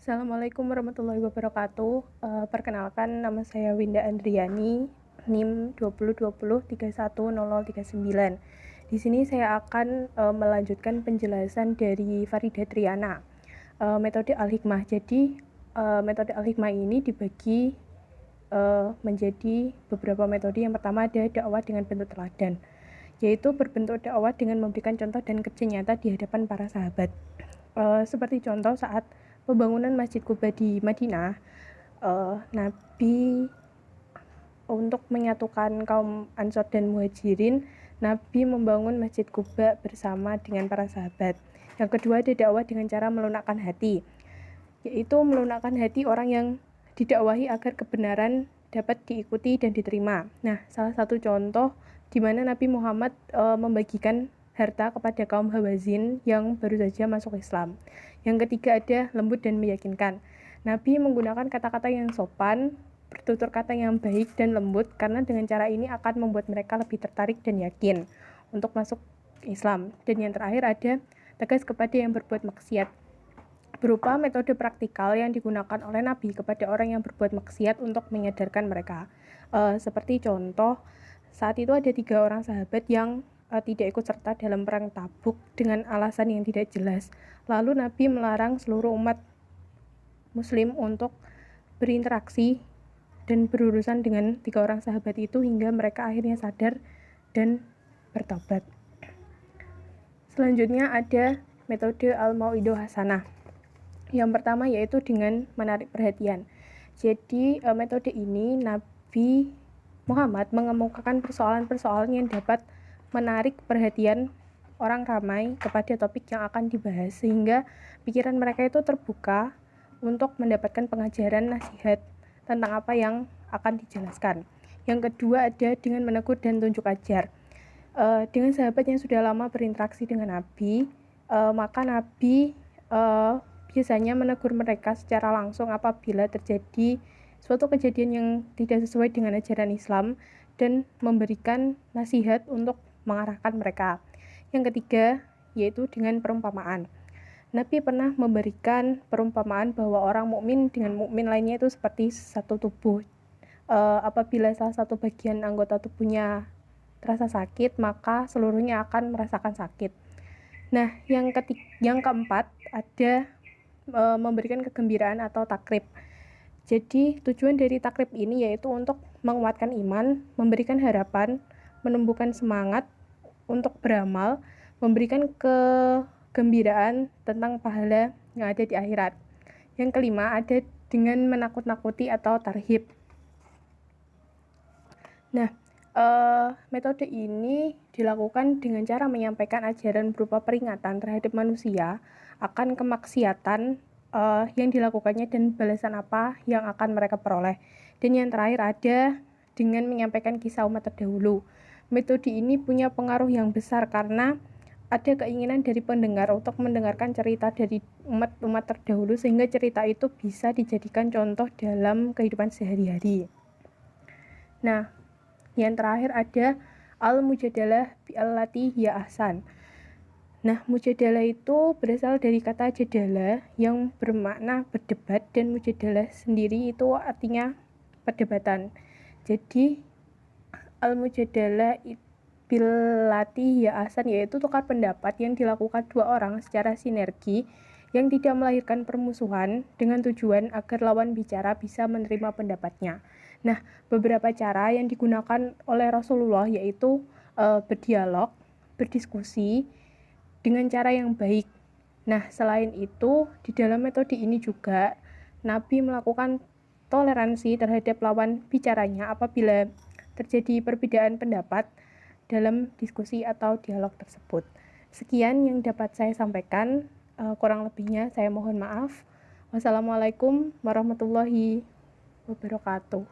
Assalamualaikum warahmatullahi wabarakatuh. Perkenalkan, nama saya Winda Andriani, NIM 2020310039. Di sini saya akan melanjutkan penjelasan dari Farida Triana, metode Al-Hikmah. Jadi, metode Al-Hikmah ini dibagi menjadi beberapa metode. Yang pertama ada dakwah dengan bentuk teladan, yaitu berbentuk dakwah dengan memberikan contoh dan kerja nyata di hadapan para sahabat. Seperti contoh saat pembangunan Masjid Quba di Madinah, Nabi untuk menyatukan kaum Ansor dan Muhajirin, Nabi membangun Masjid Quba bersama dengan para sahabat. Yang kedua ada dakwah dengan cara melunakkan hati, yaitu melunakkan hati orang yang didakwahi agar kebenaran dapat diikuti dan diterima. Nah, salah satu contoh di mana Nabi Muhammad membagikan harta kepada kaum Hawazin yang baru saja masuk Islam. Yang ketiga ada lembut dan meyakinkan. Nabi menggunakan kata-kata yang sopan, bertutur kata yang baik dan lembut, karena dengan cara ini akan membuat mereka lebih tertarik dan yakin untuk masuk Islam. Dan yang terakhir ada tegas kepada yang berbuat maksiat, berupa metode praktikal yang digunakan oleh Nabi kepada orang yang berbuat maksiat untuk menyadarkan mereka. Seperti contoh, saat itu ada 3 orang sahabat yang tidak ikut serta dalam perang Tabuk dengan alasan yang tidak jelas. Lalu Nabi melarang seluruh umat Muslim untuk berinteraksi dan berurusan dengan 3 orang sahabat itu hingga mereka akhirnya sadar dan bertobat. Selanjutnya ada metode Al-Mau'idah Hasanah. Yang pertama yaitu dengan menarik perhatian. Jadi metode ini Nabi Muhammad mengemukakan persoalan-persoalan yang dapat menarik perhatian orang ramai kepada topik yang akan dibahas, sehingga pikiran mereka itu terbuka untuk mendapatkan pengajaran nasihat tentang apa yang akan dijelaskan. Yang kedua ada dengan menegur dan tunjuk ajar. Dengan sahabat yang sudah lama berinteraksi dengan Nabi, maka Nabi biasanya menegur mereka secara langsung apabila terjadi suatu kejadian yang tidak sesuai dengan ajaran Islam dan memberikan nasihat untuk mengarahkan mereka. Yang ketiga yaitu dengan perumpamaan. Nabi pernah memberikan perumpamaan bahwa orang mukmin dengan mukmin lainnya itu seperti satu tubuh. Apabila salah satu bagian anggota tubuhnya terasa sakit, maka seluruhnya akan merasakan sakit. Nah, yang keempat ada memberikan kegembiraan atau takrib. Jadi tujuan dari takrib ini yaitu untuk menguatkan iman, memberikan harapan, menumbuhkan semangat untuk beramal, memberikan kegembiraan tentang pahala yang ada di akhirat. Yang kelima ada dengan menakut-nakuti atau tarhib. Nah, metode ini dilakukan dengan cara menyampaikan ajaran berupa peringatan terhadap manusia akan kemaksiatan yang dilakukannya dan balasan apa yang akan mereka peroleh. Dan yang terakhir ada dengan menyampaikan kisah umat terdahulu. Metode ini punya pengaruh yang besar karena ada keinginan dari pendengar untuk mendengarkan cerita dari umat-umat terdahulu, sehingga cerita itu bisa dijadikan contoh dalam kehidupan sehari-hari. Nah, yang terakhir ada al-mujadalah bi'allati hiya ahsan. Nah, mujadalah itu berasal dari kata jadalah yang bermakna berdebat, dan mujadalah sendiri itu artinya perdebatan. Jadi al-mujadalah billati hiya ahsan yaitu tukar pendapat yang dilakukan 2 orang secara sinergi yang tidak melahirkan permusuhan dengan tujuan agar lawan bicara bisa menerima pendapatnya. Nah, beberapa cara yang digunakan oleh Rasulullah yaitu berdialog, berdiskusi dengan cara yang baik. Nah, selain itu, di dalam metode ini juga Nabi melakukan toleransi terhadap lawan bicaranya apabila terjadi perbedaan pendapat dalam diskusi atau dialog tersebut. Sekian yang dapat saya sampaikan, kurang lebihnya saya mohon maaf. Wassalamualaikum warahmatullahi wabarakatuh.